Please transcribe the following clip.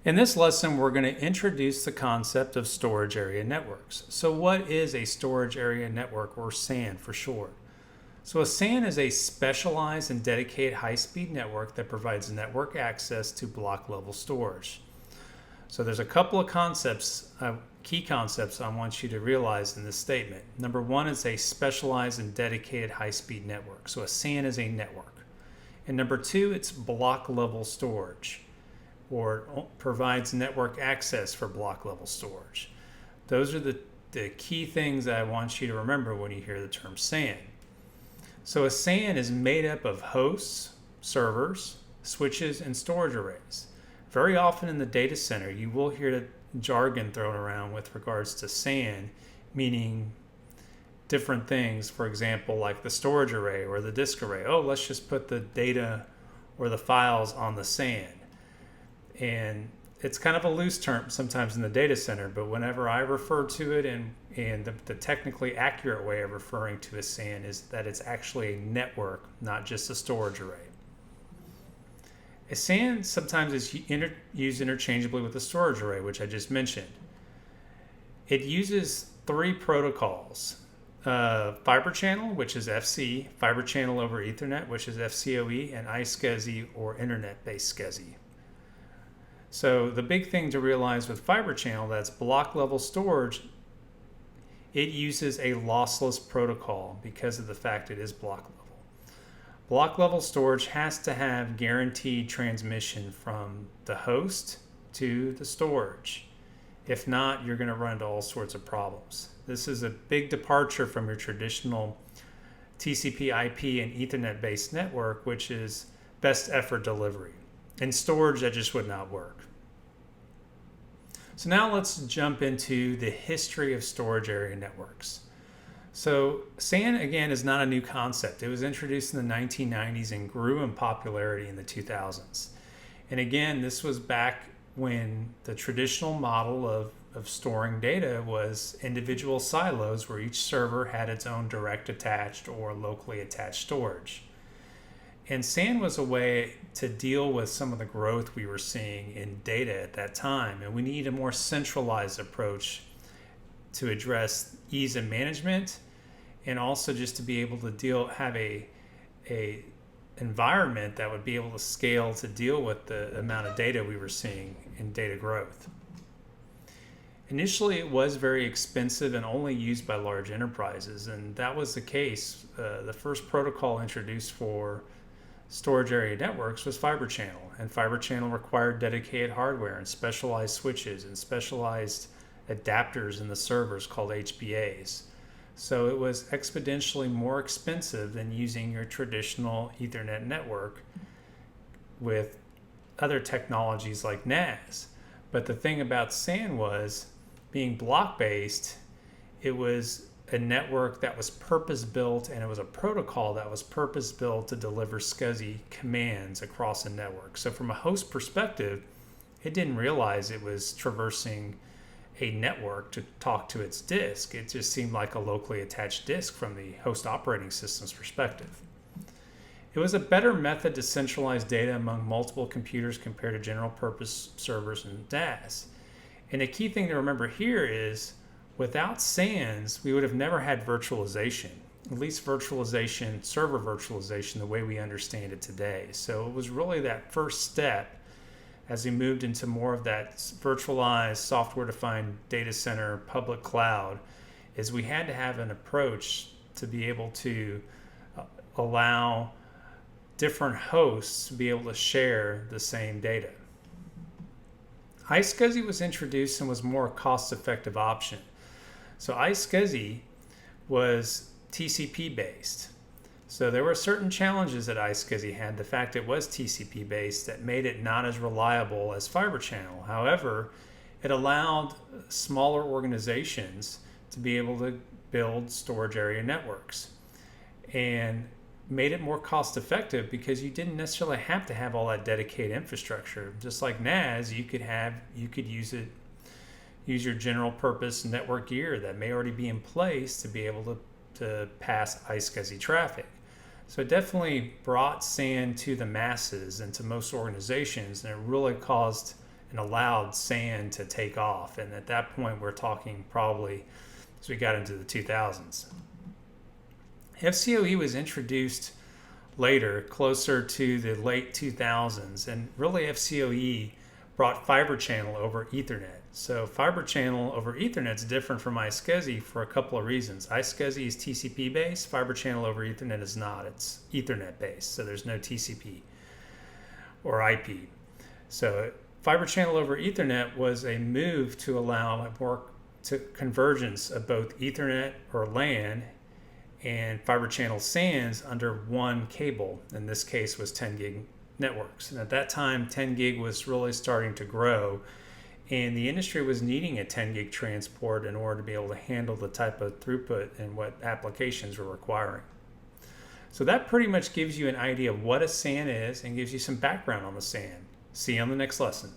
In this lesson, we're going to introduce the concept of storage area networks. So what is a storage area network, or SAN for short? So a SAN is a specialized and dedicated high-speed network that provides network access to block-level storage. So there's a couple of concepts, key concepts I want you to realize in this statement. Number one is a specialized and dedicated high-speed network. So a SAN is a network. And number two, it's block-level storage, or provides network access for block-level storage. Those are the key things that I want you to remember when you hear the term SAN. So a SAN is made up of hosts, servers, switches, and storage arrays. Very often in the data center, you will hear the jargon thrown around with regards to SAN, meaning different things. For example, like the storage array or the disk array. Oh, let's just put the data or the files on the SAN. And it's kind of a loose term sometimes in the data center, but whenever I refer to it, and the technically accurate way of referring to a SAN is that it's actually a network, not just a storage array. A SAN sometimes is used interchangeably with a storage array, which I just mentioned. It uses three protocols: Fiber Channel, which is FC, Fiber Channel over Ethernet, which is FCOE, and iSCSI, or Internet-based SCSI. So the big thing to realize with Fiber Channel, that's block level storage, it uses a lossless protocol because of the fact it is block level. Block level storage has to have guaranteed transmission from the host to the storage. If not, you're going to run into all sorts of problems. This is a big departure from your traditional TCP IP and Ethernet based network, which is best effort delivery. In storage, that just would not work. So now let's jump into the history of storage area networks. So SAN, again, is not a new concept. It was introduced in the 1990s and grew in popularity in the 2000s. And again, this was back when the traditional model of storing data was individual silos where each server had its own direct attached or locally attached storage. And SAN was a way to deal with some of the growth we were seeing in data at that time. And we need a more centralized approach to address ease of management, and also just to be able to have a environment that would be able to scale to deal with the amount of data we were seeing in data growth. Initially, it was very expensive and only used by large enterprises, and that was the case. The first protocol introduced for storage area networks was Fiber Channel, and Fiber Channel required dedicated hardware and specialized switches and specialized adapters in the servers called HBAs. So it was exponentially more expensive than using your traditional Ethernet network with other technologies like NAS. But the thing about SAN was, being block-based, it was a network that was purpose-built, and it was a protocol that was purpose-built to deliver SCSI commands across a network. So from a host perspective, it didn't realize it was traversing a network to talk to its disk. It just seemed like a locally attached disk from the host operating system's perspective. It was a better method to centralize data among multiple computers compared to general purpose servers and DAS. And the key thing to remember here is, without SANs, we would have never had virtualization, at least virtualization, server virtualization, the way we understand it today. So it was really that first step as we moved into more of that virtualized, software-defined data center, public cloud, is we had to have an approach to be able to allow different hosts to be able to share the same data. iSCSI was introduced and was a more cost-effective option. So iSCSI was TCP based. So there were certain challenges that iSCSI had. The fact it was TCP based that made it not as reliable as Fiber Channel. However, it allowed smaller organizations to be able to build storage area networks, and made it more cost effective because you didn't necessarily have to have all that dedicated infrastructure. Just like NAS, you could use your general purpose network gear that may already be in place to be able to pass iSCSI traffic. So it definitely brought SAN to the masses and to most organizations, and it really caused and allowed SAN to take off. And at that point, we're talking probably as we got into the 2000s. FCOE was introduced later, closer to the late 2000s, and really FCOE brought Fiber Channel over Ethernet. So Fiber Channel over Ethernet is different from iSCSI for a couple of reasons. iSCSI is TCP based, Fiber Channel over Ethernet is not. It's Ethernet based, so there's no TCP or IP. So Fiber Channel over Ethernet was a move to allow more to convergence of both Ethernet or LAN and Fiber Channel SANs under one cable. In this case was 10 gig networks. And at that time, 10 gig was really starting to grow, and the industry was needing a 10 gig transport in order to be able to handle the type of throughput and what applications were requiring. So that pretty much gives you an idea of what a SAN is and gives you some background on the SAN. See you on the next lesson.